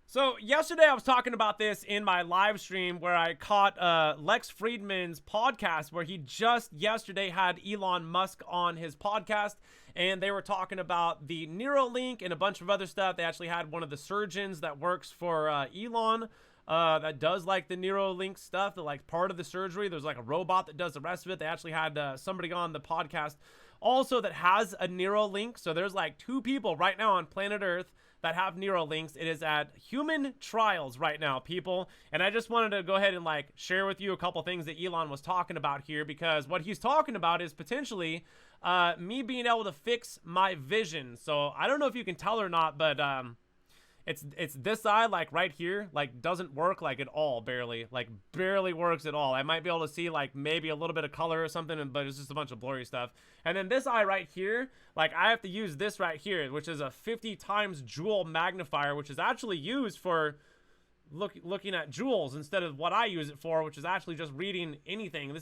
So yesterday I was talking about this in my live stream where I caught Lex Friedman's podcast where he just yesterday had Elon Musk on his podcast, and they were talking about the Neuralink and a bunch of other stuff. They actually had one of the surgeons that works for Elon that does like the Neuralink stuff, that like part of the surgery. There's like a robot that does the rest of it. They actually had somebody on the podcast also that has a Neuralink. So there's like 2 people right now on planet Earth that have Neuralinks. It is at human trials right now, people. And I just wanted to go ahead and like share with you a couple things that Elon was talking about here, because what he's talking about is potentially me being able to fix my vision. So I don't know if you can tell or not, but it's this eye, like right here, like doesn't work like at all, barely works at all. I might be able to see like maybe a little bit of color or something, but it's just a bunch of blurry stuff. And then this eye right here, like I have to use this right here, which is a 50 times jewel magnifier, which is actually used for looking at jewels instead of what I use it for, which is actually just reading anything.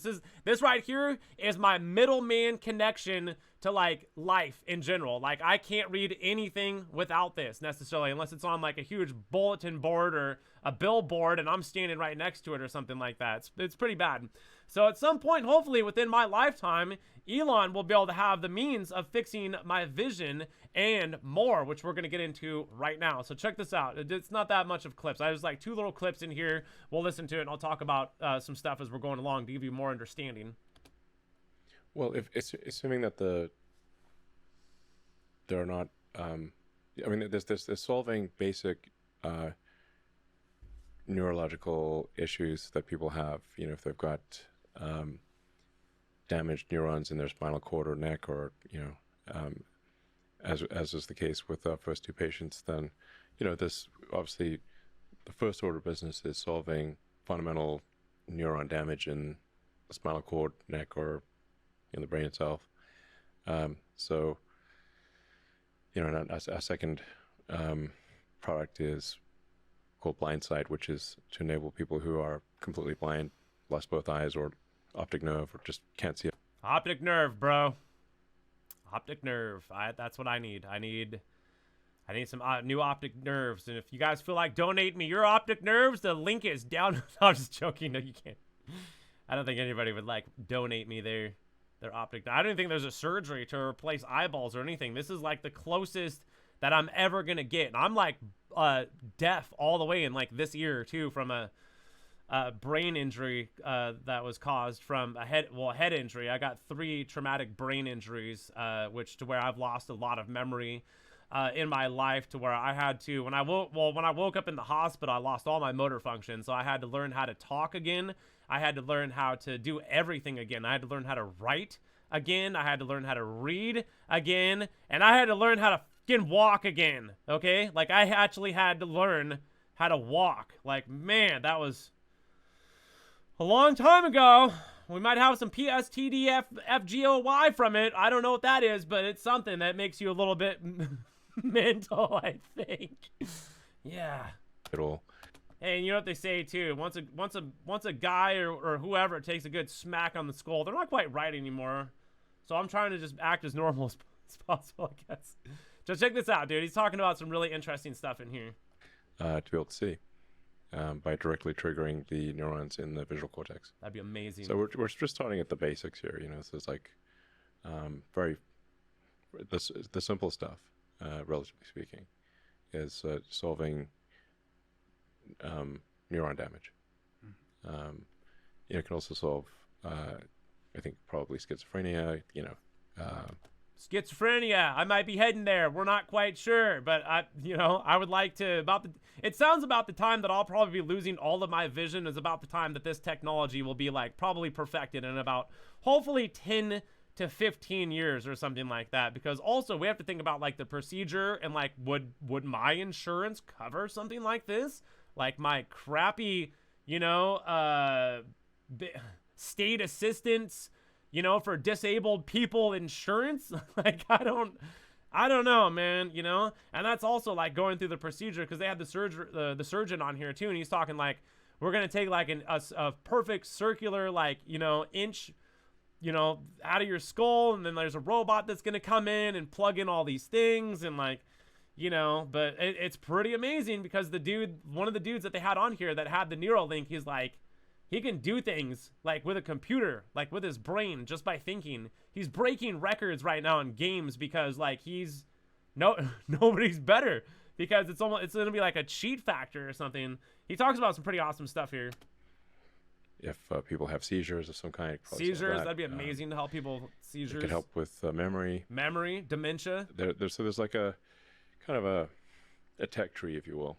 This right here is my middleman connection to like life in general. Like I can't read anything without this necessarily, unless it's on like a huge bulletin board or a billboard and I'm standing right next to it or something like that. It's pretty bad. So at some point, hopefully within my lifetime, Elon will be able to have the means of fixing my vision and more, which we're going to get into right now. So check this out. It's not that much of clips. I just like 2 little clips in here. We'll listen to it and I'll talk about some stuff as we're going along to give you more understanding. Well, if it's assuming that they're not, I mean, they're solving basic neurological issues that people have. You know, if they've got damaged neurons in their spinal cord or neck, or as is the case with our first 2 patients, then this obviously the first order of business is solving fundamental neuron damage in the spinal cord, neck, or in the brain itself. So and our second product is called BlindSight, which is to enable people who are completely blind, lost both eyes, or optic nerve, or just can't see it. Optic nerve, bro. Optic nerve. That's what I need. I need some new optic nerves. And if you guys feel like donating me your optic nerves, the link is down. I'm just joking. No, you can't. I don't think anybody would like donate me their optic. I don't even think there's a surgery to replace eyeballs or anything. This is like the closest that I'm ever gonna get. And I'm like deaf all the way in like this ear too, from a brain injury that was caused from a head injury. I got 3 traumatic brain injuries, which to where I've lost a lot of memory in my life, to where I had to, when I woke up in the hospital, I lost all my motor function. So I had to learn how to talk again. I had to learn how to do everything again. I had to learn how to write again. I had to learn how to read again. And I had to learn how to fucking walk again. Okay? Like I actually had to learn how to walk. Like, man, that was a long time ago. We might have some PSTDFGOY from it. I don't know what that is, but it's something that makes you a little bit mental, I think. Yeah. It'll. Hey, and you know what they say too? Once a guy or whoever takes a good smack on the skull, they're not quite right anymore. So I'm trying to just act as normal as possible, I guess. Just check this out, dude. He's talking about some really interesting stuff in here. To be able to see. By directly triggering the neurons in the visual cortex. That'd be amazing. So we're just starting at the basics here, So it's like the simple stuff, relatively speaking, is solving neuron damage. Mm-hmm. It can also solve, I think, probably schizophrenia. Schizophrenia. I might be heading there. We're not quite sure, but I would like to. It sounds about the time that I'll probably be losing all of my vision is about the time that this technology will be like probably perfected in about hopefully 10 to 15 years or something like that. Because also we have to think about like the procedure and like would my insurance cover something like this? Like my crappy, state assistance, for disabled people insurance. Like, I don't know, man, and that's also like going through the procedure, because they had the surgeon on here too. And he's talking like, we're going to take like a perfect circular, like, inch, out of your skull. And then there's a robot that's going to come in and plug in all these things. And like, you know, but it's pretty amazing because one of the dudes that they had on here that had the Neuralink, he's like, he can do things like with a computer, like with his brain, just by thinking. He's breaking records right now in games because like nobody's better, because it's gonna be like a cheat factor or something. He talks about some pretty awesome stuff here. If people have seizures of some kind, seizures, that'd be amazing to help people seizures. It could help with memory, dementia. So there's like a kind of a tech tree, if you will.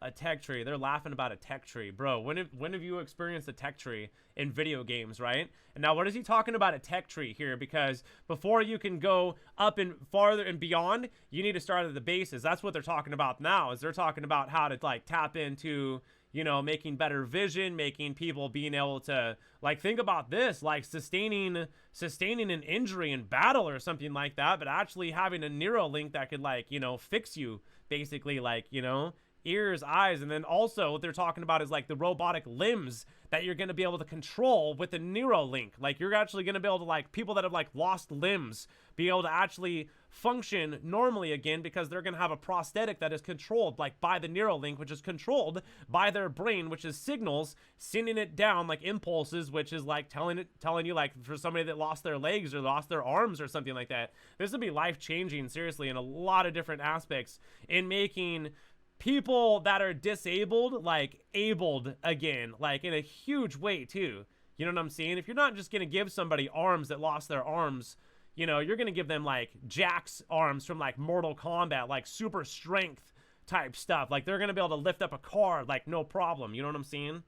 A tech tree. They're laughing about a tech tree. Bro, when have you experienced a tech tree in video games, right? And now what is he talking about a tech tree here? Because before you can go up and farther and beyond, you need to start at the bases. That's what they're talking about now, is they're talking about how to like tap into, you know, making better vision, making people being able to, like, think about this, like sustaining an injury in battle or something like that, but actually having a Neuralink that could, like, you know, fix you, basically, like, you know, ears, eyes. And then also what they're talking about is like the robotic limbs that you're going to be able to control with the Neuralink. Like, you're actually going to be able to, like, people that have like lost limbs be able to actually function normally again, because they're going to have a prosthetic that is controlled like by the Neuralink, which is controlled by their brain, which is signals sending it down like impulses, which is like telling you, like, for somebody that lost their legs or lost their arms or something like that, this would be life changing, seriously, in a lot of different aspects, in making people that are disabled like abled again, like in a huge way too. You know what I'm saying? If you're not just gonna give somebody arms that lost their arms, you know, you're gonna give them like Jack's arms from like Mortal Kombat, like super strength type stuff. Like, they're gonna be able to lift up a car like no problem. You know what I'm saying?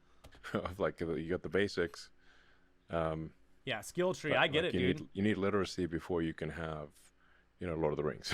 Like, you got the basics. Yeah, skill tree. I get it, dude. You need literacy before you can have, you know, Lord of the Rings.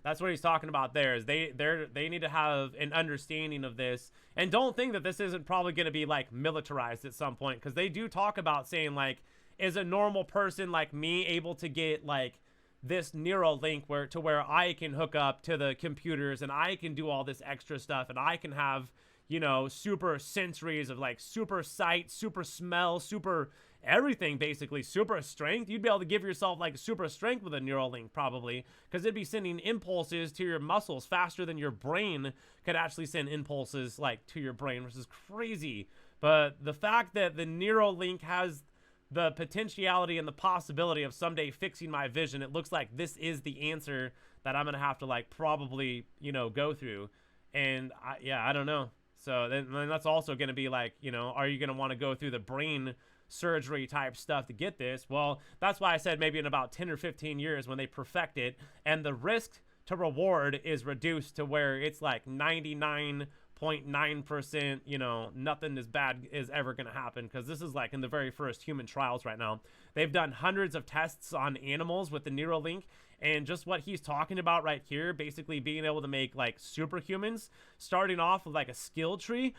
That's what he's talking about there, is they need to have an understanding of this. And don't think that this isn't probably going to be like militarized at some point, because they do talk about saying, like, is a normal person like me able to get like this Neuralink where I can hook up to the computers and I can do all this extra stuff, and I can have, you know, super sensories of like super sight, super smell, super everything, basically, super strength. You'd be able to give yourself like super strength with a Neuralink, probably, because it'd be sending impulses to your muscles faster than your brain could actually send impulses like to your brain, which is crazy. But the fact that the Neuralink has the potentiality and the possibility of someday fixing my vision, it looks like this is the answer that I'm gonna have to, like, probably, you know, go through. And I don't know. So then that's also gonna be like, you know, are you gonna want to go through the brain surgery type stuff to get this? Well, that's why I said maybe in about 10 or 15 years when they perfect it, and the risk to reward is reduced to where it's like 99.9%, you know, nothing as bad is ever going to happen, because this is like in the very first human trials right now. They've done hundreds of tests on animals with the Neuralink, and just what he's talking about right here, basically being able to make like superhumans, starting off with like a skill tree.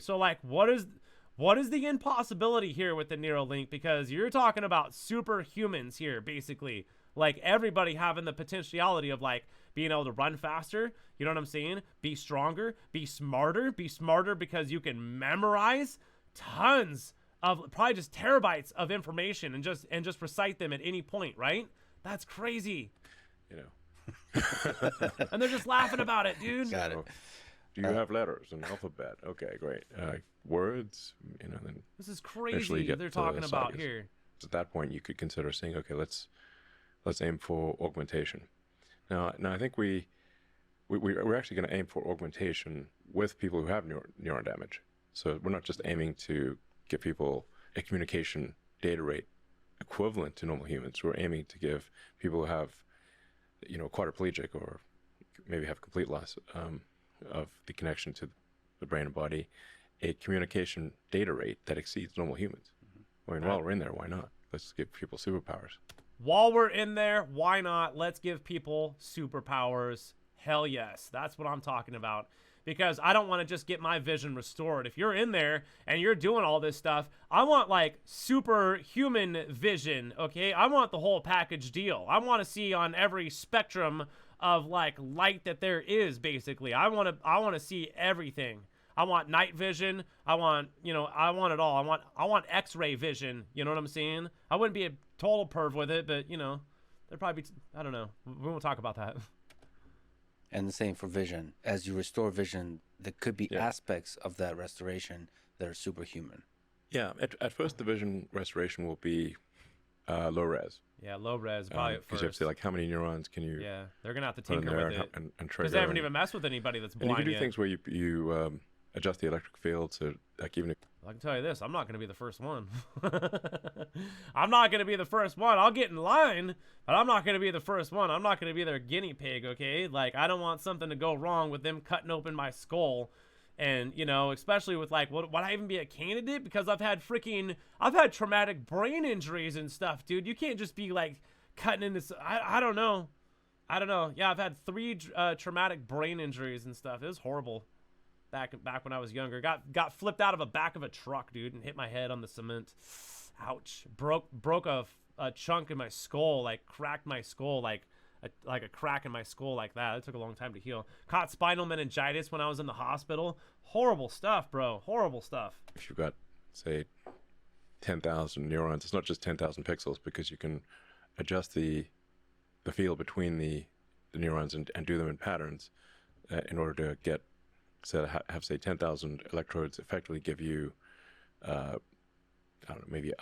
So like, what is the impossibility here with the Neuralink? Because you're talking about superhumans here, basically. Like, everybody having the potentiality of, like, being able to run faster. You know what I'm saying? Be stronger, be smarter because you can memorize tons of, probably just terabytes of information and just recite them at any point, right? That's crazy. You know. And they're just laughing about it, dude. Got it. Do you have letters and alphabet? Okay, great. Words, you know, then this is crazy they're talking about here. So at that point, you could consider saying, okay, let's aim for augmentation. Now I think we're actually going to aim for augmentation with people who have neuron damage. So we're not just aiming to give people a communication data rate equivalent to normal humans. We're aiming to give people who have, you know, quadriplegic or maybe have complete loss of the connection to the brain and body, a communication data rate that exceeds normal humans. I mean, while we're in there, why not? Let's give people superpowers. While we're in there, why not? Let's give people superpowers. Hell yes. That's what I'm talking about. Because I don't want to just get my vision restored. If you're in there and you're doing all this stuff, I want like superhuman vision, okay? I want the whole package deal. I want to see on every spectrum of like light that there is, basically. I want to see everything. I want night vision. I want it all. I want X-ray vision. You know what I'm saying? I wouldn't be a total perv with it, but, you know, there'd probably be, I don't know. We won't talk about that. And the same for vision. As you restore vision, there could be Yeah. aspects of that restoration that are superhuman. Yeah, at first the vision restoration will be low res. Yeah, low res probably at Because you have first. to say, like, how many neurons can you Yeah, they're gonna have to put in tinker there with it and trigger. because they haven't and- even messed with anybody that's And you blind can do yet. things where you adjust the electric field to, like, even if I can tell you this: I'm not gonna be the first one. I'm not gonna be the first one. I'll get in line, but I'm not gonna be the first one. I'm not gonna be their guinea pig. Okay, like I don't want something to go wrong with them cutting open my skull. And, you know, especially with, like, would I even be a candidate? Because I've had traumatic brain injuries and stuff, dude. You can't just be, like, cutting into, I don't know. Yeah, I've had 3 traumatic brain injuries and stuff. It was horrible back when I was younger. Got flipped out of the back of a truck, dude, and hit my head on the cement. Ouch. Broke a chunk in my skull, like, cracked my skull, like a crack in my skull like that. It took a long time to heal. Caught spinal meningitis when I was in the hospital. Horrible stuff, bro. Horrible stuff. if you've got, say, 10,000 neurons, it's not just 10,000 pixels, because you can adjust the field between the neurons and do them in patterns in order to get, have say 10,000 electrodes effectively give you, I don't know, maybe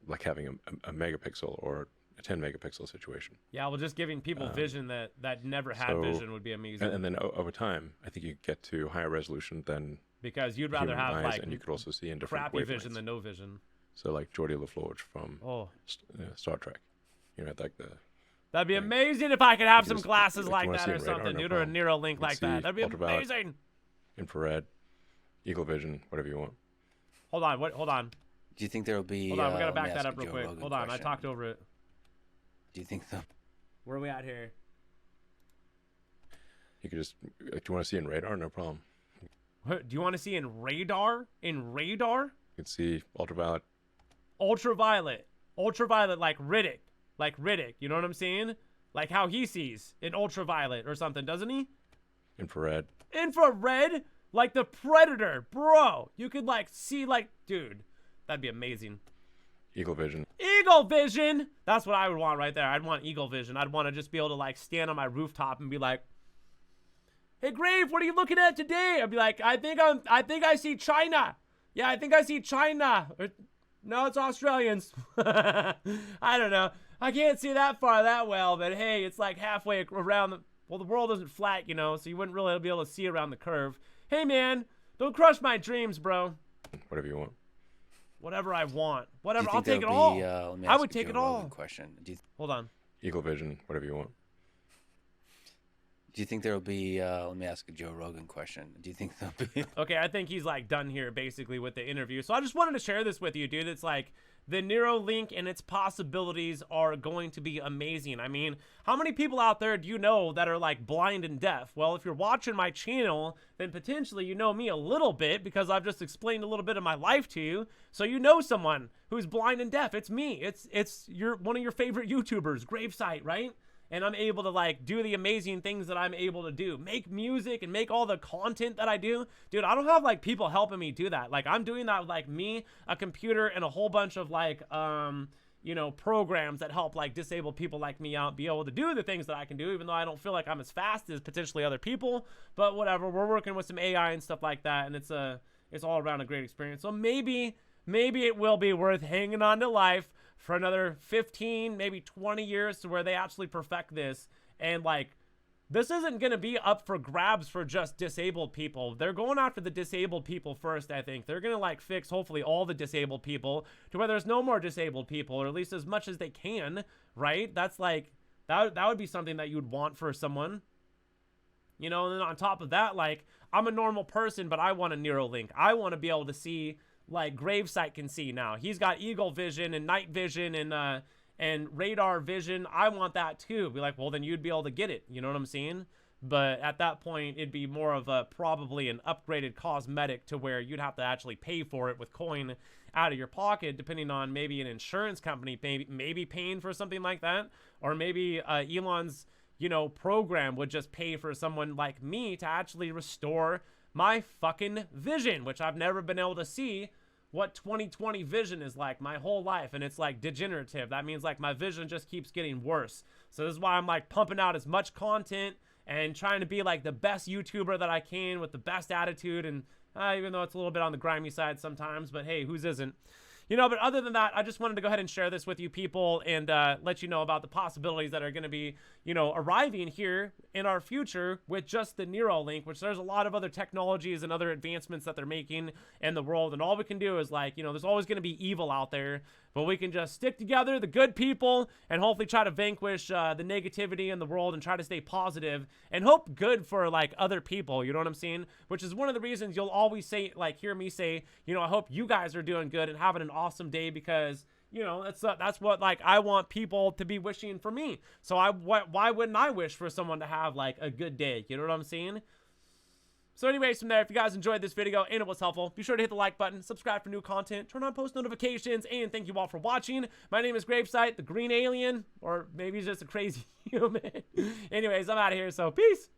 like having a megapixel or a 10 megapixel situation. Yeah, well, just giving people vision that never had so- vision would be amazing. And then over time, I think you get to higher resolution than because you'd rather human have eyes, like and you could also see in different crappy wavelengths. vision than no vision. So like Geordie LaForge from Oh, Star Trek, you know, like the that'd be Like, amazing if I could have you some just- glasses if you like wanna that see or in radar, something, no dude, or a problem. Neuralink You can like that. see That'd be ultraviolet. amazing. infrared, eagle vision, whatever you want. Hold on, hold on. Do you think there will be? Hold on, we gotta let me back that ask up a real Joe quick. Rogan Hold on, I question. talked over it. Do you think the Where are we at here? You could just, do you want to see in radar? No problem. Do you want to see in radar? In radar? You can see ultraviolet. Ultraviolet. Ultraviolet like Riddick. Like Riddick. You know what I'm saying? Like how he sees in ultraviolet or something, doesn't he? Infrared. Infrared? Like the Predator. Bro, you could like see like, dude, that'd be amazing. Eagle vision. Eagle vision. That's what I would want right there. I'd want eagle vision. I'd want to just be able to like stand on my rooftop and be like, "Hey Grave, what are you looking at today?" I'd be like, I think I see China. Yeah, I think I see China. Or, no, it's Australians. I don't know. I can't see that far that well, but hey, it's like halfway around the, well, the world isn't flat, you know, so you wouldn't really be able to see around the curve. Hey man, don't crush my dreams, bro. Whatever you want. Whatever I want. do Whatever, you I'll think take it there'll all. be, let me I ask would a take Joe it all. Rogan question. Hold on. Eagle vision, whatever you want. Do you think there'll be? Let me ask a Joe Rogan question. Do you think there'll be? Okay, I think he's like done here basically with the interview. So I just wanted to share this with you, dude. It's like the Neuralink and its possibilities are going to be amazing. I mean, how many people out there do you know that are like blind and deaf? Well, if you're watching my channel, then potentially you know me a little bit because I've just explained a little bit of my life to you. So you know someone who's blind and deaf. It's me. It's one of your favorite YouTubers, GRAVESIGHT, right? And I'm able to like do the amazing things that I'm able to do, make music and make all the content that I do. Dude, I don't have like people helping me do that. Like I'm doing that with like me, a computer, and a whole bunch of like, you know, programs that help like disabled people like me out be able to do the things that I can do, even though I don't feel like I'm as fast as potentially other people, but whatever. We're working with some AI and stuff like that. And it's all around a great experience. So maybe it will be worth hanging on to life for another 15, maybe 20 years to where they actually perfect this. And like, this isn't going to be up for grabs for just disabled people. They're going after the disabled people first, I think. They're going to like fix hopefully all the disabled people to where there's no more disabled people, or at least as much as they can, right? That's like, that would be something that you'd want for someone. You know, and then on top of that, like, I'm a normal person, but I want a Neuralink. I want to be able to see like GRAVESIGHT can see now. He's got eagle vision and night vision and radar vision. I want that too. Be like, well, then you'd be able to get it. You know what I'm saying? But at that point, it'd be more of a probably an upgraded cosmetic to where you'd have to actually pay for it with coin out of your pocket, depending on maybe an insurance company maybe paying for something like that, or maybe Elon's, you know, program would just pay for someone like me to actually restore my fucking vision, which I've never been able to see what 2020 vision is like my whole life, and it's like degenerative. That means like my vision just keeps getting worse. So this is why I'm like pumping out as much content and trying to be like the best YouTuber that I can with the best attitude, and even though it's a little bit on the grimy side sometimes, but hey, whose isn't? You know, but other than that, I just wanted to go ahead and share this with you people and let you know about the possibilities that are going to be, you know, arriving here in our future with just the Neuralink, which there's a lot of other technologies and other advancements that they're making in the world. And all we can do is like, you know, there's always going to be evil out there, but we can just stick together, the good people, and hopefully try to vanquish the negativity in the world and try to stay positive and hope good for like other people. You know what I'm saying? Which is one of the reasons you'll always say, like, hear me say, you know, I hope you guys are doing good and having an awesome day, because you know that's what like I want people to be wishing for me. So why wouldn't I wish for someone to have like a good day? You know what I'm saying? So anyways, from there, if you guys enjoyed this video and it was helpful, be sure to hit the like button, subscribe for new content, turn on post notifications, and thank you all for watching. My name is GRAVESIGHT, the green alien, or maybe he's just a crazy human. Anyways, I'm out of here, so peace.